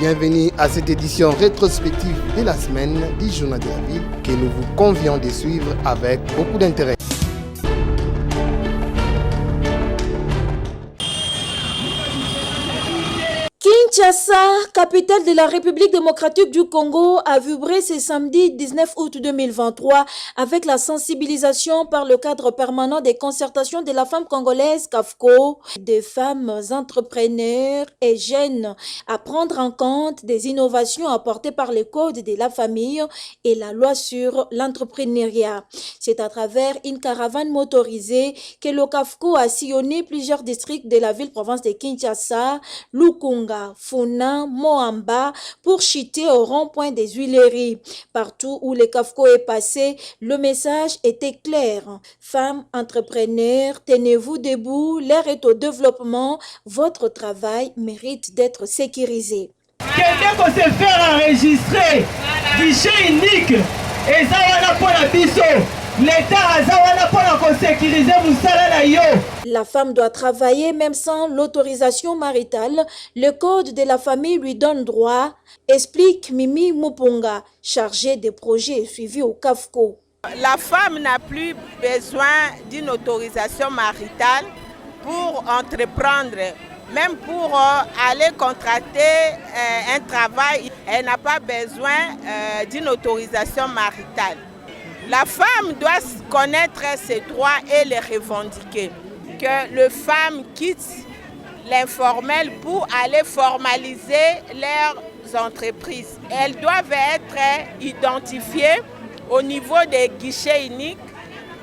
Bienvenue à cette édition rétrospective de la semaine du Journal de la Ville que nous vous convions de suivre avec beaucoup d'intérêt. Kinshasa, capitale de la République démocratique du Congo, a vibré ce samedi 19 août 2023 avec la sensibilisation par le cadre permanent des concertations de la femme congolaise CAFCO, des femmes entrepreneurs et jeunes à prendre en compte des innovations apportées par le Code de la famille et la loi sur l'entrepreneuriat. C'est à travers une caravane motorisée que le CAFCO a sillonné plusieurs districts de la ville-province de Kinshasa, Lukunga, Funa, Moamba pour chuter au rond-point des Huileries. Partout où le CAFCO est passé, le message était clair. Femmes entrepreneurs, tenez-vous debout, l'heure est au développement, votre travail mérite d'être sécurisé. Quelqu'un peut se faire enregistrer, guichet unique, et ça va pour la biso. La femme doit travailler même sans l'autorisation maritale. Le code de la famille lui donne droit, explique Mimi Mupunga, chargée des projets suivis au CAFCO. La femme n'a plus besoin d'une autorisation maritale pour entreprendre. Même pour aller contracter un travail, elle n'a pas besoin d'une autorisation maritale. La femme doit connaître ses droits et les revendiquer. Que les femmes quittent l'informel pour aller formaliser leurs entreprises. Elles doivent être identifiées au niveau des guichets uniques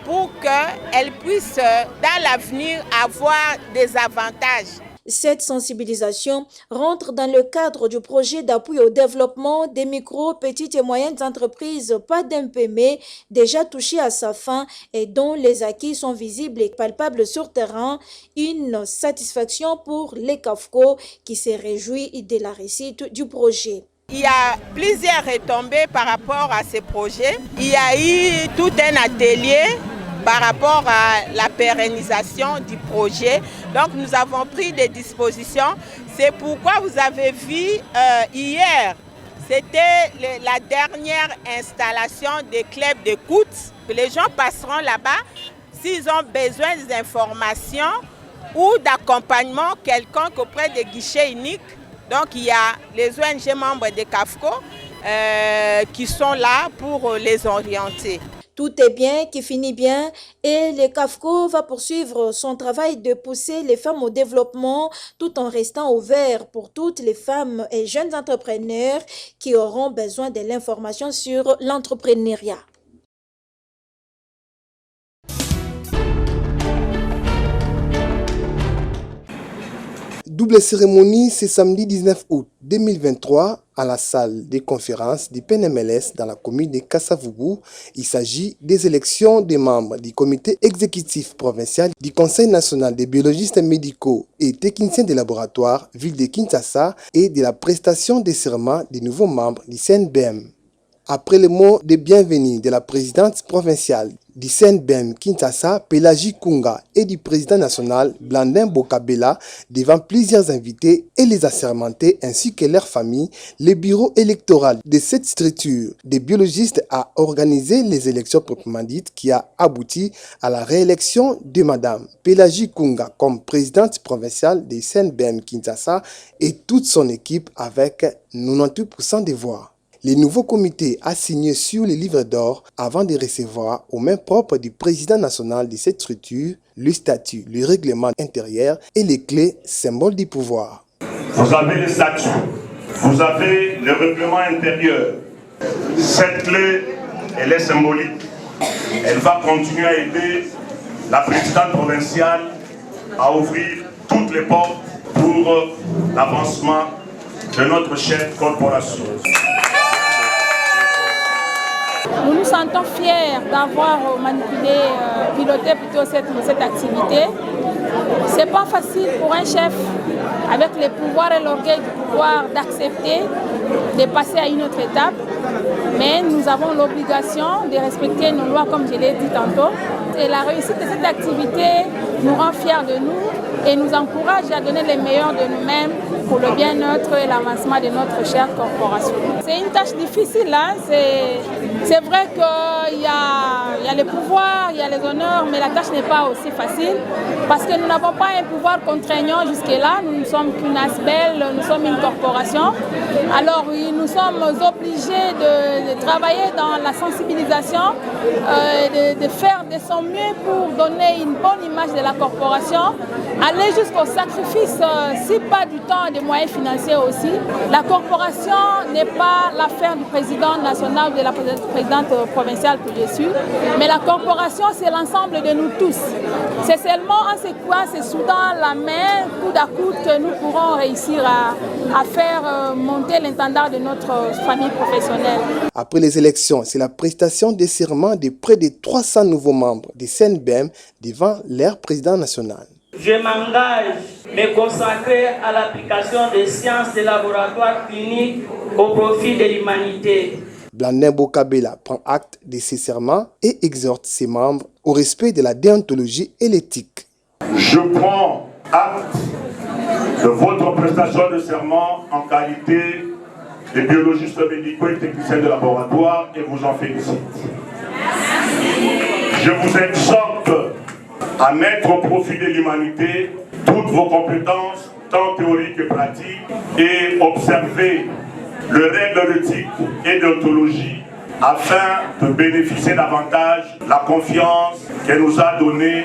pour qu'elles puissent, dans l'avenir, avoir des avantages. Cette sensibilisation rentre dans le cadre du projet d'appui au développement des micro, petites et moyennes entreprises pas d'MPM déjà touchées à sa fin et dont les acquis sont visibles et palpables sur terrain. Une satisfaction pour les CAFCO qui se réjouit de la réussite du projet. Il y a plusieurs retombées par rapport à ces projets. Il y a eu tout un atelier par rapport à la pérennisation du projet. Donc nous avons pris des dispositions. C'est pourquoi vous avez vu hier, c'était la dernière installation des clubs d'écoute. Les gens passeront là-bas s'ils ont besoin d'informations ou d'accompagnement quelconque auprès des guichets uniques. Donc il y a les ONG membres des CAFCO qui sont là pour les orienter. Tout est bien qui finit bien et le CAFCO va poursuivre son travail de pousser les femmes au développement tout en restant ouvert pour toutes les femmes et jeunes entrepreneurs qui auront besoin de l'information sur l'entrepreneuriat. Double cérémonie ce samedi 19 août 2023 à la salle des conférences du PNMLS dans la commune de Kassavubu. Il s'agit des élections des membres du comité exécutif provincial du Conseil national des biologistes médicaux et techniciens de laboratoire ville de Kinshasa et de la prestation des serments des nouveaux membres du CNBM. Après le mot de bienvenue de la présidente provinciale du CNBM Kinshasa, Pélagie Kunga, et du président national Blandin Bokabela, devant plusieurs invités et les assermentés ainsi que leurs familles, le bureau électoral de cette structure des biologistes a organisé les élections proprement dites qui a abouti à la réélection de Madame Pélagie Kunga comme présidente provinciale du CNBM Kinshasa et toute son équipe avec 98% des voix. Le nouveau comité a signé sur les livres d'or avant de recevoir aux mains propres du président national de cette structure le statut, le règlement intérieur et les clés symboles du pouvoir. Vous avez le statut, vous avez le règlement intérieur. Cette clé, elle est symbolique. Elle va continuer à aider la présidente provinciale à ouvrir toutes les portes pour l'avancement de notre chef corporation. Nous nous sentons fiers d'avoir piloté plutôt cette activité. Ce n'est pas facile pour un chef, avec les pouvoirs et l'orgueil du pouvoir, d'accepter de passer à une autre étape. Mais nous avons l'obligation de respecter nos lois, comme je l'ai dit tantôt. Et la réussite de cette activité nous rend fiers de nous. et nous encourage à donner les meilleurs de nous-mêmes pour le bien-être et l'avancement de notre chère corporation. C'est une tâche difficile, hein? C'est vrai qu'il y a les pouvoirs, il y a les honneurs, mais la tâche n'est pas aussi facile parce que nous n'avons pas un pouvoir contraignant jusque-là. Nous ne sommes qu'une ASBEL, nous sommes une corporation. Alors oui, nous sommes obligés de travailler dans la sensibilisation, de faire de son mieux pour donner une bonne image de la corporation, aller jusqu'au sacrifice, si pas du temps et des moyens financiers aussi. La corporation n'est pas l'affaire du président national ou de la présidente provinciale que je suis, mais la corporation, c'est l'ensemble de nous tous. C'est seulement en se soudant la main, coude à coude, que nous pourrons réussir à faire monter l'étendard de notre famille professionnelle. Après les élections, c'est la prestation des serments de près de 300 nouveaux membres du CNBM devant leur président national. Je m'engage à me consacrer à l'application des sciences de laboratoire clinique au profit de l'humanité. Blandin Bokabela prend acte de ces serments et exhorte ses membres au respect de la déontologie et l'éthique. Je prends acte de votre prestation de serment en qualité de biologistes médicaux et techniciens de laboratoire et vous en félicite. Je vous exhorte à mettre au profit de l'humanité toutes vos compétences, tant théoriques que pratiques, et observer le règle d'éthique et d'ontologie afin de bénéficier davantage de la confiance que nous a donnée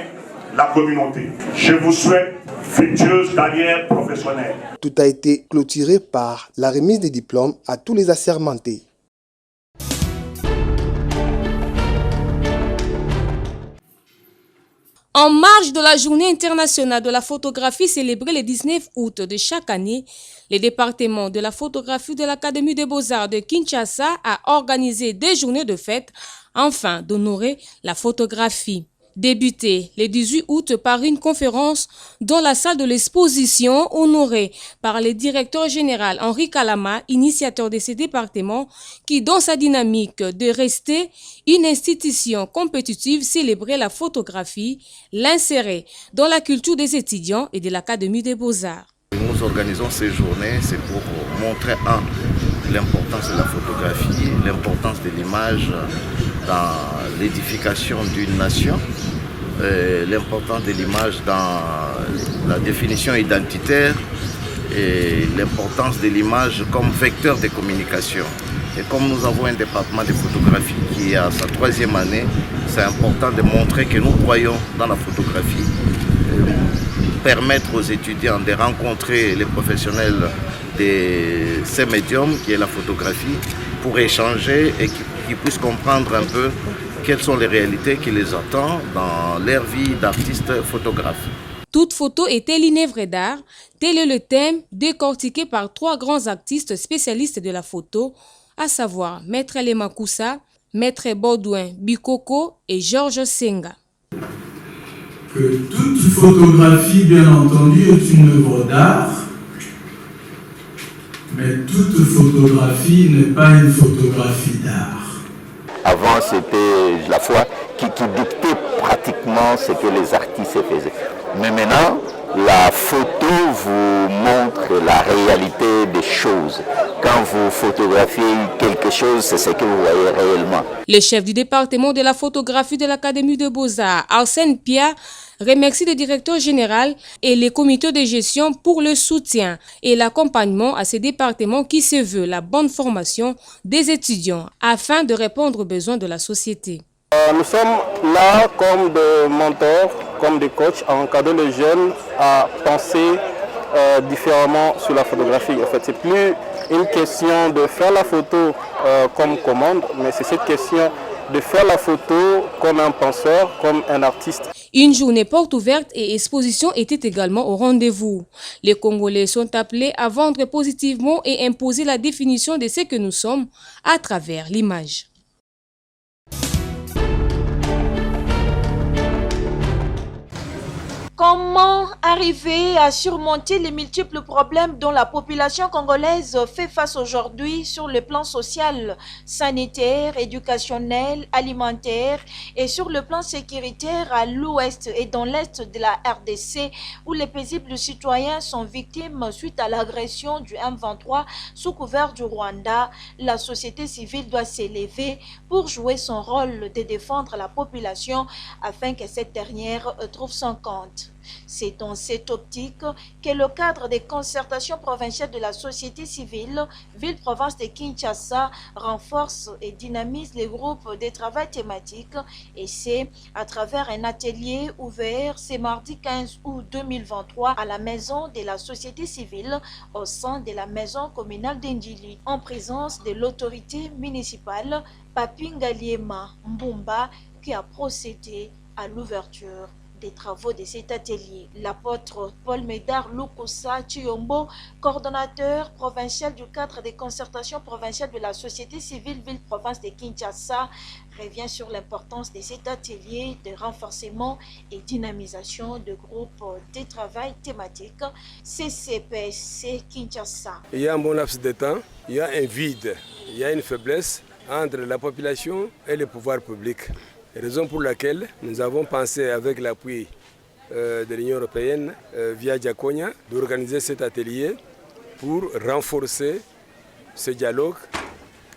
la communauté. Je vous souhaite fructueuse carrière professionnelle. Tout a été clôturé par la remise des diplômes à tous les assermentés. En marge de la Journée internationale de la photographie célébrée le 19 août de chaque année, le département de la photographie de l'Académie des Beaux-Arts de Kinshasa a organisé des journées de fête afin d'honorer la photographie. Débuté le 18 août par une conférence dans la salle de l'exposition honorée par le directeur général Henri Kalama, initiateur de ce département, qui dans sa dynamique de rester une institution compétitive célébrait la photographie, l'insérer dans la culture des étudiants et de l'Académie des Beaux-Arts. Nous organisons ces journées, c'est pour montrer l'importance de la photographie, l'importance de l'image dans l'édification d'une nation, l'importance de l'image dans la définition identitaire et l'importance de l'image comme vecteur de communication. Et comme nous avons un département de photographie qui est à sa 3e année, c'est important de montrer que nous croyons dans la photographie, permettre aux étudiants de rencontrer les professionnels de ces médiums qui est la photographie pour échanger et qu'ils puissent comprendre un peu quelles sont les réalités qui les attendent dans leur vie d'artiste photographe. Toute photo est-elle une œuvre d'art? Tel est le thème décortiqué par 3 grands artistes spécialistes de la photo, à savoir Maître Lema Koussa, Maître Baudouin Bikoko et Georges Senga. Que toute photographie, bien entendu, est une œuvre d'art, mais toute photographie n'est pas une photographie d'art. Avant, c'était la foi qui dictait pratiquement ce que les artistes faisaient. Mais maintenant, la photo vous montre la réalité des choses. Quand vous photographiez quelque chose, c'est ce que vous voyez réellement. Le chef du département de la photographie de l'Académie de Beaux-Arts, Arsène Pia, remercie le directeur général et les comités de gestion pour le soutien et l'accompagnement à ces départements qui se veut la bonne formation des étudiants afin de répondre aux besoins de la société. Nous sommes là comme des mentors, comme des coachs, à encadrer les jeunes à penser différemment sur la photographie. En fait, c'est plus une question de faire la photo comme commande, mais c'est cette question de faire la photo comme un penseur, comme un artiste. Une journée porte ouverte et exposition était également au rendez-vous. Les Congolais sont appelés à vendre positivement et imposer la définition de ce que nous sommes à travers l'image. Comment arriver à surmonter les multiples problèmes dont la population congolaise fait face aujourd'hui sur le plan social, sanitaire, éducationnel, alimentaire et sur le plan sécuritaire à l'ouest et dans l'est de la RDC où les paisibles citoyens sont victimes suite à l'agression du M23 sous couvert du Rwanda, la société civile doit s'élever pour jouer son rôle de défendre la population afin que cette dernière trouve son compte. C'est dans cette optique que le cadre des concertations provinciales de la société civile, ville-province de Kinshasa, renforce et dynamise les groupes de travail thématiques et c'est à travers un atelier ouvert ce mardi 15 août 2023 à la maison de la société civile au sein de la maison communale d'Indili en présence de l'autorité municipale Papingaliema Mbumba qui a procédé à l'ouverture des travaux de cet atelier. L'apôtre Paul Médard Lukusa Chiombo, coordonnateur provincial du cadre des concertations provinciales de la société civile ville-province de Kinshasa, revient sur l'importance de cet atelier de renforcement et dynamisation de groupes de travail thématiques CCPC Kinshasa. Il y a un bon laps de temps, il y a un vide, il y a une faiblesse entre la population et le pouvoir public. Raison pour laquelle nous avons pensé avec l'appui de l'Union européenne via Diakonia d'organiser cet atelier pour renforcer ce dialogue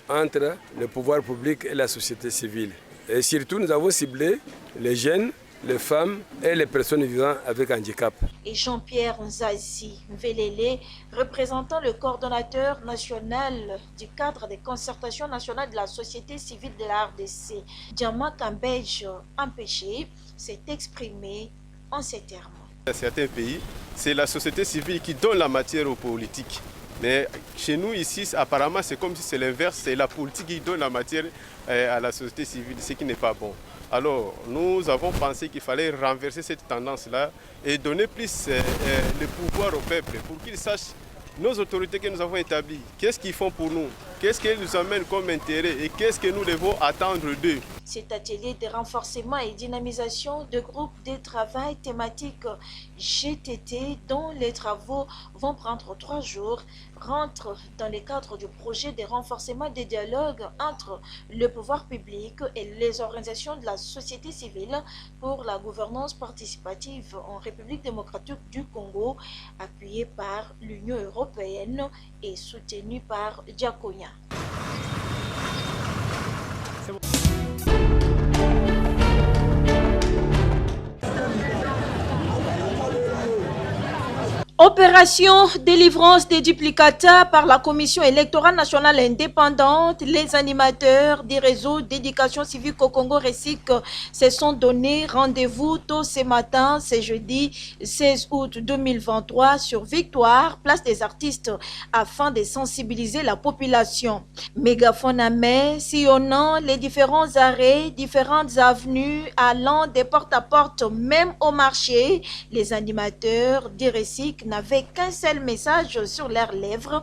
entre le pouvoir public et la société civile. Et surtout, nous avons ciblé les jeunes, les femmes et les personnes vivant avec handicap. Et Jean-Pierre Nzazi Mvelele, représentant le coordonnateur national du cadre des concertations nationales de la société civile de la RDC, Diama Kambej empêché, s'est exprimé en ces termes. Dans certains pays, c'est la société civile qui donne la matière aux politiques. Mais chez nous ici, apparemment, c'est comme si c'est l'inverse, c'est la politique qui donne la matière à la société civile, ce qui n'est pas bon. Alors, nous avons pensé qu'il fallait renverser cette tendance-là et donner plus le pouvoir au peuple pour qu'ils sachent nos autorités que nous avons établies. Qu'est-ce qu'ils font pour nous? Qu'est-ce qu'ils nous amènent comme intérêt et qu'est-ce que nous devons attendre d'eux? Cet atelier de renforcement et dynamisation de groupes de travail thématiques GTT dont les travaux vont prendre 3 jours rentre dans le cadre du projet de renforcement des dialogues entre le pouvoir public et les organisations de la société civile pour la gouvernance participative en République démocratique du Congo, appuyé par l'Union européenne et soutenu par Diakonia. Opération délivrance des duplicata par la Commission électorale nationale indépendante. Les animateurs des réseaux d'éducation civique au Congo RESIC se sont donné rendez-vous tôt ce matin, ce jeudi 16 août 2023 sur Victoire, place des artistes, afin de sensibiliser la population. Mégaphone à main, sillonnant les différents arrêts, différentes avenues, allant des porte à porte, même au marché, les animateurs des RESIC n'avaient qu'un seul message sur leurs lèvres.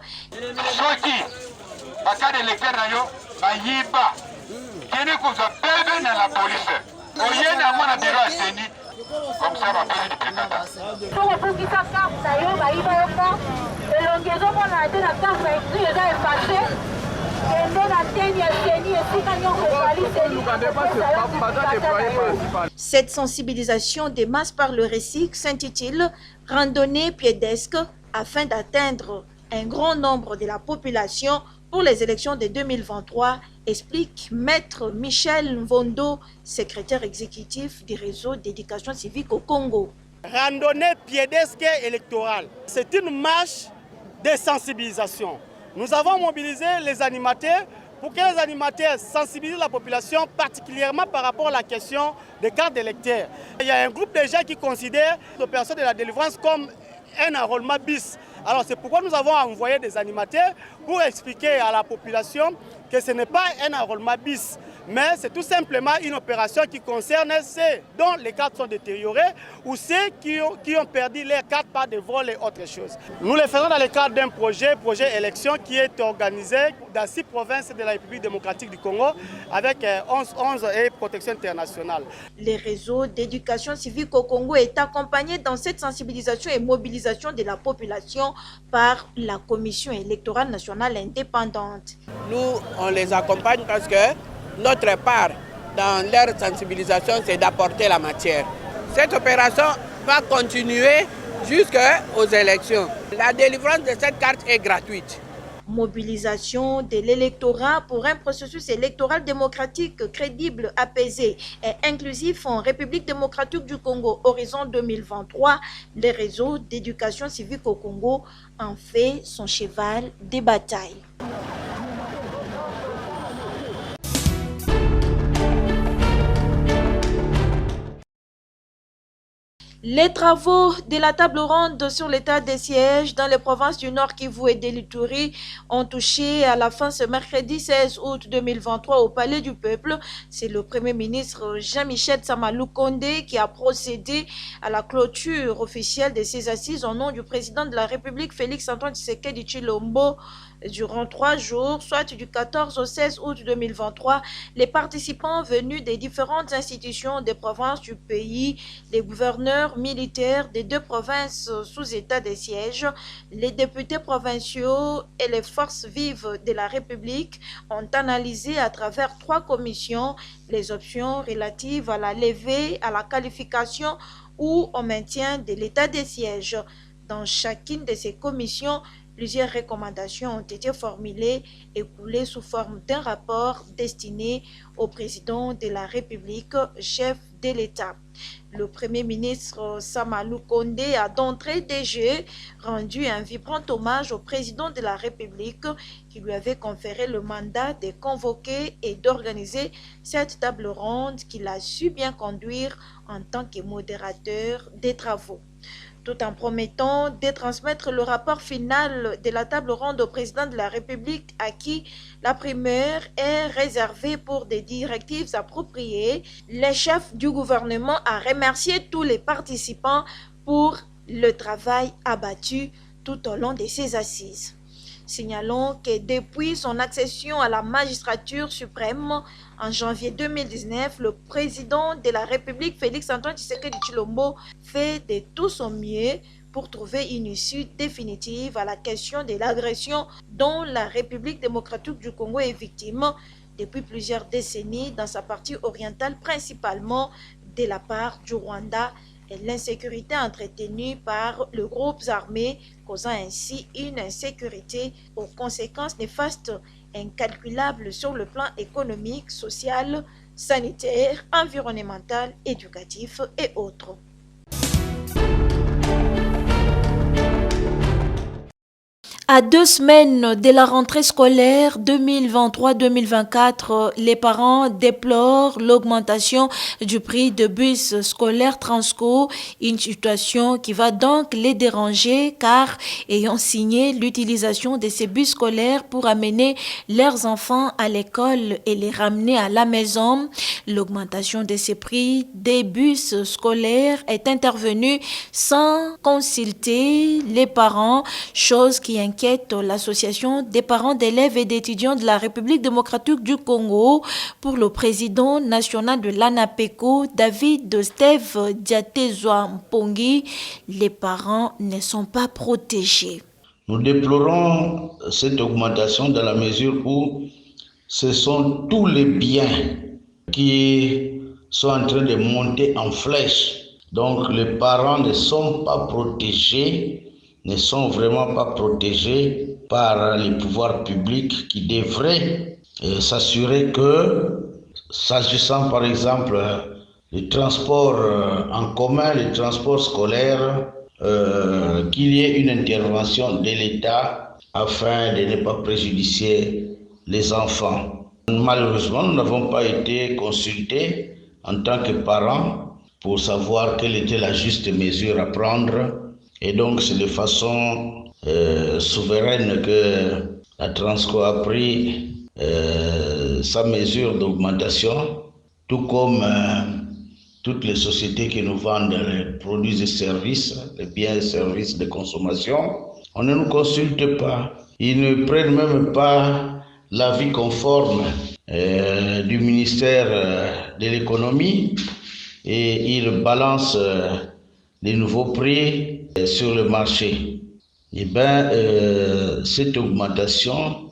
Cette sensibilisation des masses par le RESIC s'intitule « Randonnée piédesque » afin d'atteindre un grand nombre de la population pour les élections de 2023, explique Maître Michel Mvondo, secrétaire exécutif du réseau d'éducation civique au Congo. Randonnée piédesque électorale, c'est une marche de sensibilisation. Nous avons mobilisé les animateurs pour que les animateurs sensibilisent la population, particulièrement par rapport à la question des cartes d'électeurs. Il y a un groupe de gens qui considèrent l'opération de la délivrance comme un enrôlement bis. Alors c'est pourquoi nous avons envoyé des animateurs pour expliquer à la population que ce n'est pas un enrôlement bis, mais c'est tout simplement une opération qui concerne ceux dont les cartes sont détériorées ou ceux qui ont perdu leurs cartes par des vols et autres choses. Nous le faisons dans le cadre d'un projet élection qui est organisé dans 6 provinces de la République démocratique du Congo avec 11 et protection internationale. Les réseaux d'éducation civique au Congo est accompagné dans cette sensibilisation et mobilisation de la population par la Commission électorale nationale indépendante. Nous, on les accompagne parce que notre part dans leur sensibilisation, c'est d'apporter la matière. Cette opération va continuer jusqu'aux élections. La délivrance de cette carte est gratuite. Mobilisation de l'électorat pour un processus électoral démocratique, crédible, apaisé et inclusif en République démocratique du Congo, horizon 2023. Les réseaux d'éducation civique au Congo en fait son cheval de bataille. Les travaux de la table ronde sur l'état des sièges dans les provinces du Nord Kivu et de l'Ituri ont touché à la fin ce mercredi 16 août 2023 au Palais du Peuple. C'est le Premier ministre Jean-Michel Sama Lukonde qui a procédé à la clôture officielle de ces assises au nom du président de la République Félix-Antoine Tshisekedi Tshilombo. Durant 3 jours, soit du 14 au 16 août 2023, les participants venus des différentes institutions des provinces du pays, les gouverneurs militaires des 2 provinces sous état de siège, les députés provinciaux et les forces vives de la République ont analysé à travers 3 commissions les options relatives à la levée, à la qualification ou au maintien de l'état de siège. Dans chacune de ces commissions, plusieurs recommandations ont été formulées et coulées sous forme d'un rapport destiné au président de la République, chef de l'État. Le Premier ministre Sama Lukonde a d'entrée de jeu rendu un vibrant hommage au président de la République qui lui avait conféré le mandat de convoquer et d'organiser cette table ronde qu'il a su bien conduire en tant que modérateur des travaux. Tout en promettant de transmettre le rapport final de la table ronde au président de la République à qui la primeur est réservée pour des directives appropriées, le chef du gouvernement a remercié tous les participants pour le travail abattu tout au long de ces assises. Signalons que depuis son accession à la magistrature suprême en janvier 2019, le président de la République, Félix-Antoine Tshisekedi Tshilombo, fait de tout son mieux pour trouver une issue définitive à la question de l'agression dont la République démocratique du Congo est victime depuis plusieurs décennies dans sa partie orientale, principalement de la part du Rwanda, et l'insécurité entretenue par les groupes armés, causant ainsi une insécurité aux conséquences néfastes incalculables sur le plan économique, social, sanitaire, environnemental, éducatif et autres. À 2 semaines de la rentrée scolaire 2023-2024, les parents déplorent l'augmentation du prix de bus scolaires Transco, une situation qui va donc les déranger car ayant signé l'utilisation de ces bus scolaires pour amener leurs enfants à l'école et les ramener à la maison, l'augmentation de ces prix des bus scolaires est intervenue sans consulter les parents, chose qui inquiète l'association des parents d'élèves et d'étudiants de la République démocratique du Congo. Pour le président national de l'ANAPECO, David Steve Diatezwa Mpongi, les parents ne sont pas protégés. Nous déplorons cette augmentation dans la mesure où ce sont tous les biens qui sont en train de monter en flèche. Donc les parents ne sont pas protégés, ne sont vraiment pas protégés par les pouvoirs publics qui devraient s'assurer que, s'agissant par exemple du transport en commun, le transport scolaire, qu'il y ait une intervention de l'État afin de ne pas préjudicer les enfants. Malheureusement, nous n'avons pas été consultés en tant que parents pour savoir quelle était la juste mesure à prendre. Et donc, c'est de façon souveraine que la Transco a pris sa mesure d'augmentation, tout comme toutes les sociétés qui nous vendent les produits et services, les biens et services de consommation. On ne nous consulte pas. Ils ne prennent même pas l'avis conforme du ministère de l'économie et ils balancent les nouveaux prix sur le marché. Eh bien, cette augmentation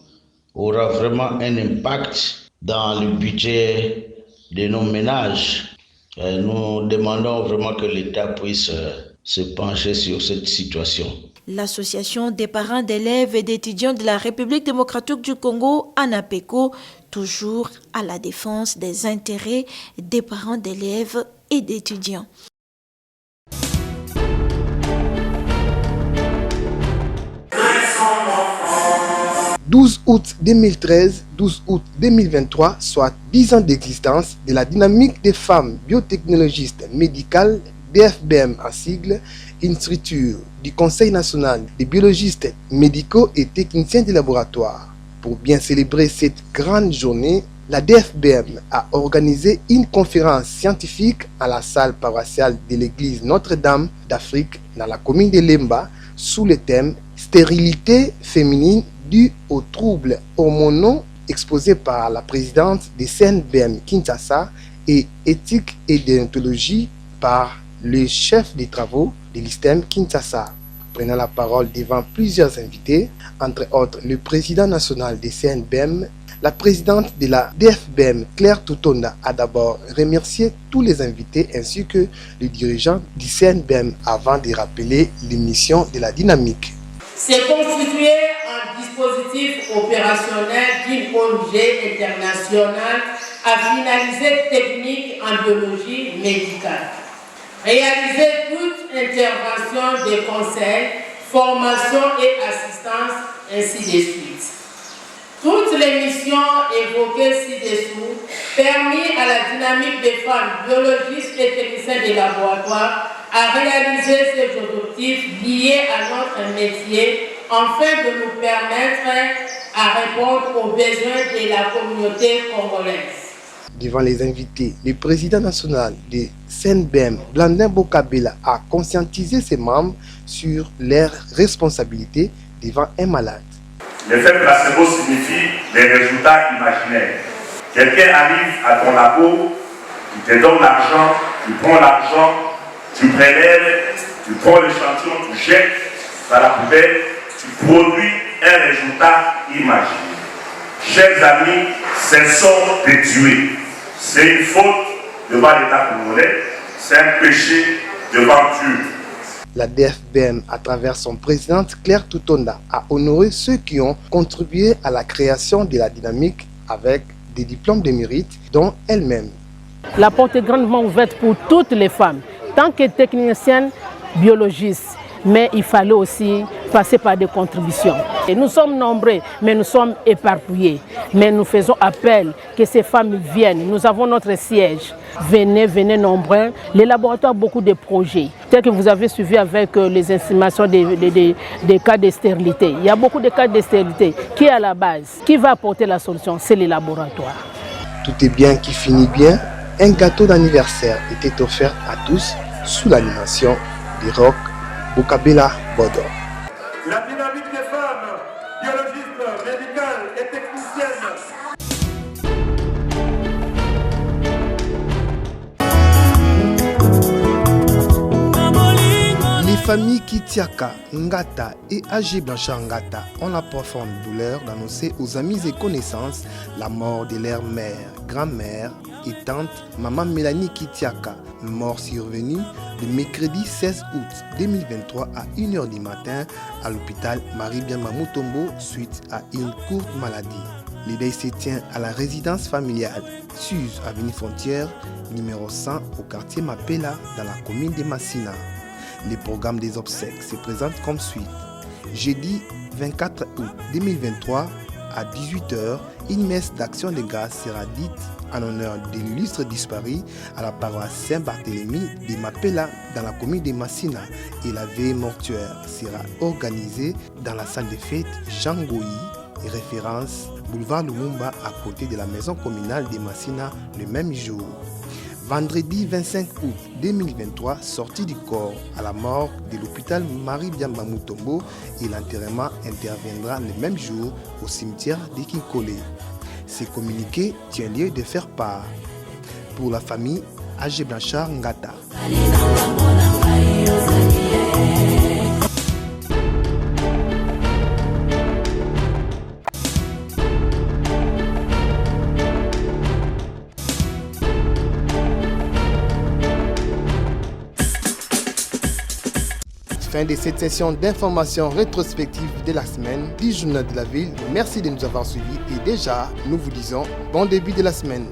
aura vraiment un impact dans le budget de nos ménages. Nous demandons vraiment que l'État puisse se pencher sur cette situation. L'Association des parents d'élèves et d'étudiants de la République démocratique du Congo, ANAPECO, toujours à la défense des intérêts des parents d'élèves et d'étudiants. « 12 août 2013, 12 août 2023, soit 10 ans d'existence de la dynamique des femmes biotechnologistes médicales, DFBM en sigle, une structure du Conseil national des biologistes médicaux et techniciens de laboratoire. Pour bien célébrer cette grande journée, la DFBM a organisé une conférence scientifique à la salle paroissiale de l'église Notre-Dame d'Afrique dans la commune de Lemba sous le thème « Stérilité féminine due aux troubles hormonaux » exposé par la présidente des CNBM Kinshasa et éthique et déontologie par le chef des travaux de l'ISTEM Kinshasa. Prenant la parole devant plusieurs invités, entre autres le président national des CNBM, la présidente de la DFBM, Claire Toutonda, a d'abord remercié tous les invités ainsi que les dirigeants du CNBM avant de rappeler les missions de la dynamique. C'est constituer un dispositif opérationnel d'une ONG internationale à finalité technique en biologie médicale. Réaliser toute intervention de conseil, formation et assistance, ainsi de suite. Toutes les missions évoquées ci-dessous permettent à la dynamique des femmes biologistes et techniciens de laboratoire à réaliser ces objectifs liés à notre métier afin de nous permettre à répondre aux besoins de la communauté congolaise. Devant les invités, le président national de CNBM, Blandin Bokabela, a conscientisé ses membres sur leurs responsabilités devant un malade. L'effet placebo signifie les résultats imaginaires. Quelqu'un arrive à ton labo, il te donne l'argent, tu prends l'argent, tu prélèves, tu prends l'échantillon, tu jettes dans la poubelle, tu produis un résultat imaginaire. Chers amis, cessons de tuer. C'est une faute devant l'État congolais, c'est un péché devant Dieu. La DFBM, à travers son présidente Claire Toutonda, a honoré ceux qui ont contribué à la création de la dynamique avec des diplômes de mérite, dont elle-même. La porte est grandement ouverte pour toutes les femmes, tant que techniciennes, biologistes, mais il fallait aussi passer par des contributions. Et nous sommes nombreux, mais nous sommes éparpillés. Mais nous faisons appel que ces femmes viennent. Nous avons notre siège. Venez, venez nombreux. Les laboratoires ont beaucoup de projets. Tel que vous avez suivi avec les estimations des cas de stérilité. Il y a beaucoup de cas de stérilité qui est à la base. Qui va apporter la solution? C'est les laboratoires. Tout est bien qui finit bien. Un gâteau d'anniversaire était offert à tous sous l'animation de Rock Bokabela Bodo. La dynamique des femmes, biologistes, médicales et techniciennes. Les familles Kitiaka, Ngata et Agé Blanchard Ngata ont la profonde douleur d'annoncer aux amis et connaissances la mort de leur mère, grand-mère et tante, maman Mélanie Kitiaka, mort survenue le mercredi 16 août 2023 à 1h du matin à l'hôpital Marie-Biama Mutombo suite à une courte maladie. Le deuil se tient à la résidence familiale Suse avenue Frontière, numéro 100 au quartier Mapela dans la commune de Massina. Le programme des obsèques se présente comme suit. Jeudi 24 août 2023 à 18h, une messe d'action de grâce sera dite en honneur de l'illustre disparu à la paroisse Saint-Barthélemy de Mapela dans la commune de Massina et la veille mortuaire sera organisée dans la salle de fête Jean Goyi référence boulevard Lumumba à côté de la maison communale de Massina le même jour. Vendredi 25 août 2023, sortie du corps à la mort de l'hôpital Marie-Biamba Mutombo et l'enterrement interviendra le même jour au cimetière de Kinkole. Ce communiqué tient lieu de faire part. Pour la famille, A.G. Blanchard Ngata. Fin de cette session d'information rétrospective de la semaine du Journal de la Ville. Merci de nous avoir suivis et déjà, nous vous disons bon début de la semaine.